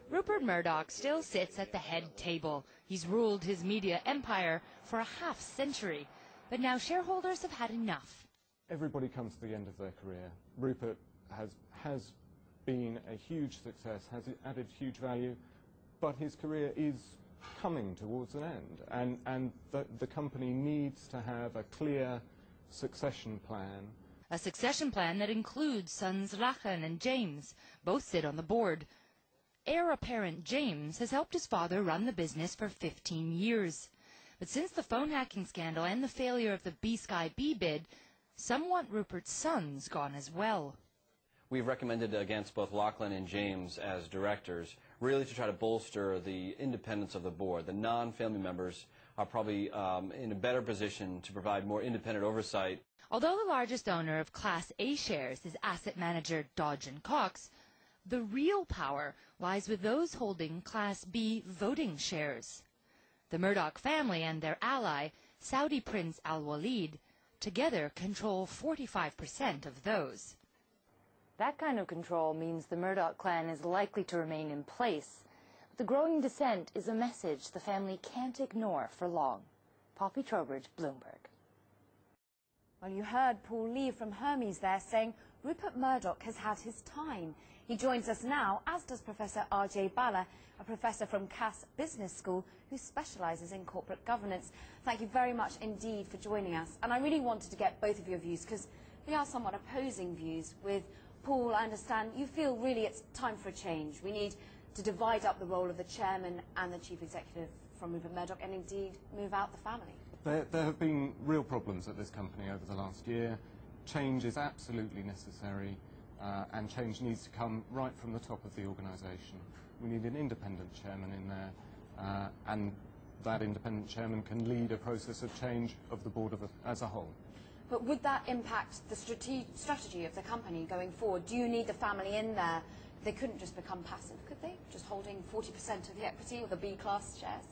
Rupert Murdoch still sits at the head table. He's ruled his media empire for a half-century. But now shareholders have had enough. Everybody comes to the end of their career. Rupert has been a huge success, has added huge value, but his career is coming towards an end. And the company needs to have a clear succession plan. A succession plan that includes sons Lachlan and James. Both sit on the board. Heir apparent James has helped his father run the business for 15 years. But since the phone hacking scandal and the failure of the B-Sky B bid, some want Rupert's sons gone as well. We've recommended against both Lachlan and James as directors, really to try to bolster the independence of the board. The non-family members are probably in a better position to provide more independent oversight. Although the largest owner of Class A shares is asset manager Dodge & Cox, the real power lies with those holding Class B voting shares. The Murdoch family and their ally, Saudi Prince Al Walid, together control 45% of those. That kind of control means the Murdoch clan is likely to remain in place. But the growing dissent is a message the family can't ignore for long. Poppy Trowbridge, Bloomberg. Well, you heard Paul Lee from Hermes there saying Rupert Murdoch has had his time. He joins us now, as does Professor Ajay Bhalla, a professor from Cass Business School who specialises in corporate governance. Thank you very much indeed for joining us. And I really wanted to get both of your views because they are somewhat opposing views. With Paul, I understand you feel really it's time for a change. We need to divide up the role of the chairman and the chief executive from Rupert Murdoch and indeed move out the family. There have been real problems at this company over the last year. Change is absolutely necessary, and change needs to come right from the top of the organisation. We need an independent chairman in there, and that independent chairman can lead a process of change of the board as a whole. But would that impact the strategy of the company going forward? Do you need the family in there? They couldn't just become passive, could they? Just holding 40% of the equity or the B-class shares?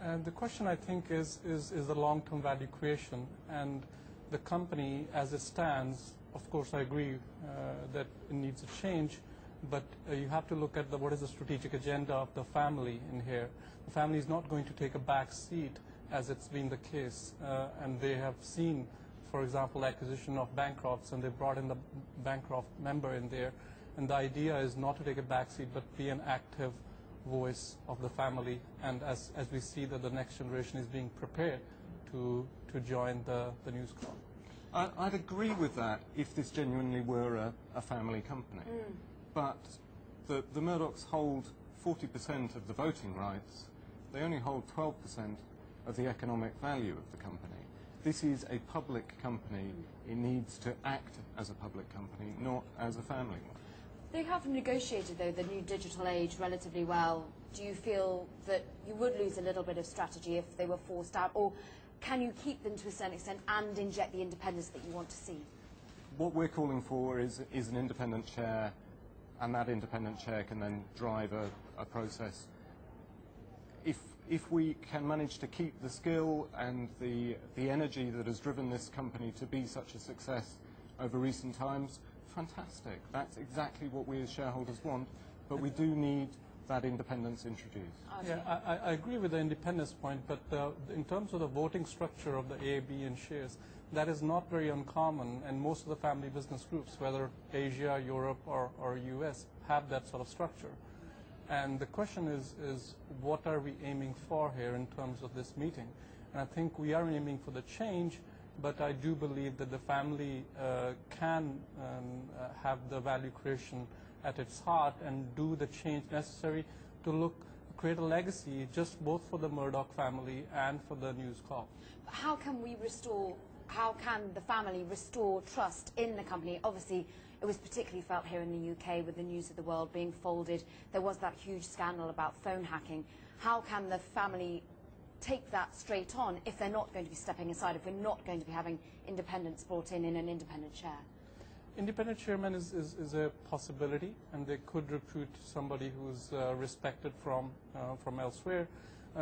And the question, I think, is the long-term value creation. And the company, as it stands, of course, I agree that it needs a change, but you have to look at what is the strategic agenda of the family in here. The family is not going to take a back seat, as it's been the case, and they have seen, for example, acquisition of Bancrofts, and they brought in the Bancroft member in there. And the idea is not to take a back seat, but be an active voice of the family. And as we see that the next generation is being prepared to join the News Corp. I'd agree with that if this genuinely were a family company. But the Murdochs hold 40% of the voting rights. They only hold 12% of the economic value of the company. This is a public company. It needs to act as a public company, not as a family one. They have negotiated, though, the new digital age relatively well. Do you feel that you would lose a little bit of strategy if they were forced out, or can you keep them to a certain extent and inject the independence that you want to see? What we're calling for is an independent chair, and that independent chair can then drive a process. If we can manage to keep the skill and the energy that has driven this company to be such a success over recent times, fantastic. That's exactly what we as shareholders want, but we do need that independence introduced. Yeah, I agree with the independence point, but in terms of the voting structure of the A, B, and shares, that is not very uncommon, and most of the family business groups, whether Asia, Europe, or US, have that sort of structure. And the question is what are we aiming for here in terms of this meeting? And I think we are aiming for the change, but I do believe that the family can have the value creation at its heart and do the change necessary to create a legacy just both for the Murdoch family and for the News Corp. How can the family restore trust in the company? Obviously, it was particularly felt here in the UK with the News of the World being folded. There was that huge scandal about phone hacking. How can the family take that straight on if they're not going to be stepping aside, if we're not going to be having independence brought in an independent chair? Independent chairman is a possibility, and they could recruit somebody who's respected from elsewhere.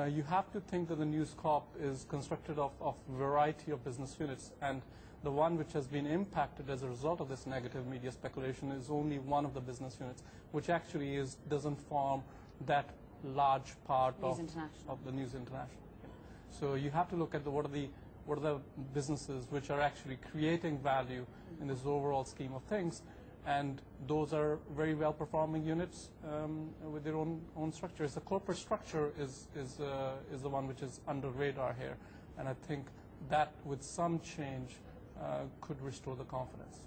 You have to think that the News Corp is constructed of a variety of business units, and the one which has been impacted as a result of this negative media speculation is only one of the business units, which actually doesn't form that large part News of International. the News International. So you have to look at what are the businesses which are actually creating value in this overall scheme of things, and those are very well performing units with their own structures. The corporate structure is the one which is under radar here, and I think that with some change could restore the confidence.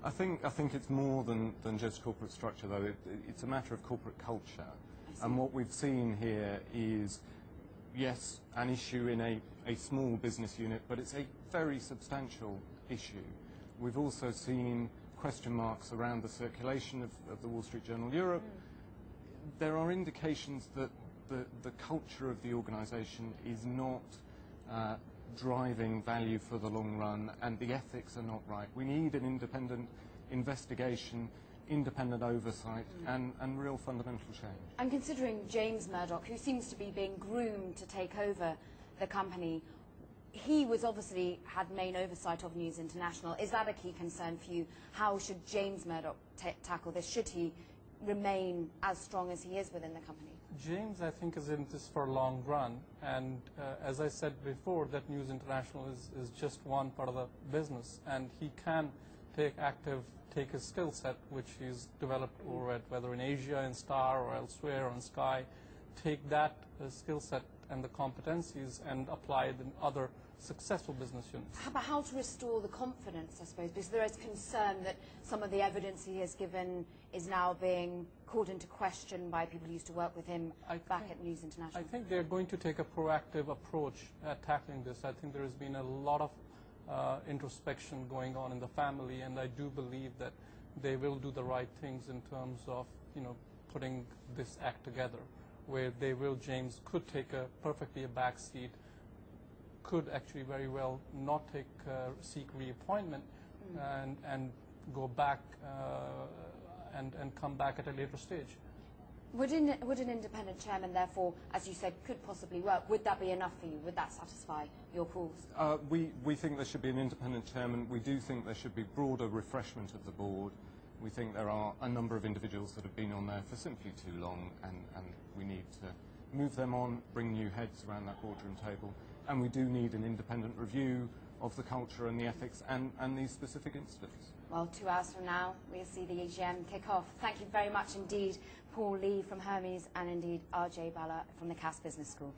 I think it's more than just corporate structure, though. It's a matter of corporate culture. And what we've seen here is, yes, an issue in a small business unit, but it's a very substantial issue. We've also seen question marks around the circulation of the Wall Street Journal Europe. There are indications that the culture of the organisation is not driving value for the long run, and the ethics are not right. We need an independent investigation, independent oversight, and real fundamental change. And considering James Murdoch, who seems to be being groomed to take over the company, he was obviously had main oversight of News International. Is that a key concern for you? How should James Murdoch tackle this? Should he remain as strong as he is within the company? James, I think, is in this for a long run, and as I said before, that News International is just one part of the business, and he can take his skill set, which he's developed over at, whether in Asia, in Star, or elsewhere on Sky, take that skill set and the competencies and apply it in other successful business units. How to restore the confidence, I suppose, because there is concern that some of the evidence he has given is now being called into question by people who used to work with him back at News International. I think they're going to take a proactive approach at tackling this. I think there has been a lot of introspection going on in the family, and I do believe that they will do the right things in terms of, putting this act together, where James could take perfectly a back seat, could actually very well not seek reappointment, and go back and come back at a later stage. Would an independent chairman, therefore, as you said, could possibly work? Would that be enough for you? Would that satisfy your calls? We think there should be an independent chairman. We do think there should be broader refreshment of the board. We think there are a number of individuals that have been on there for simply too long, and we need to move them on, bring new heads around that boardroom table. And we do need an independent review of the culture and the ethics and these specific incidents. Well, 2 hours from now, we'll see the AGM kick off. Thank you very much indeed, Paul Lee from Hermes, and indeed Ajay Bhalla from the Cass Business School.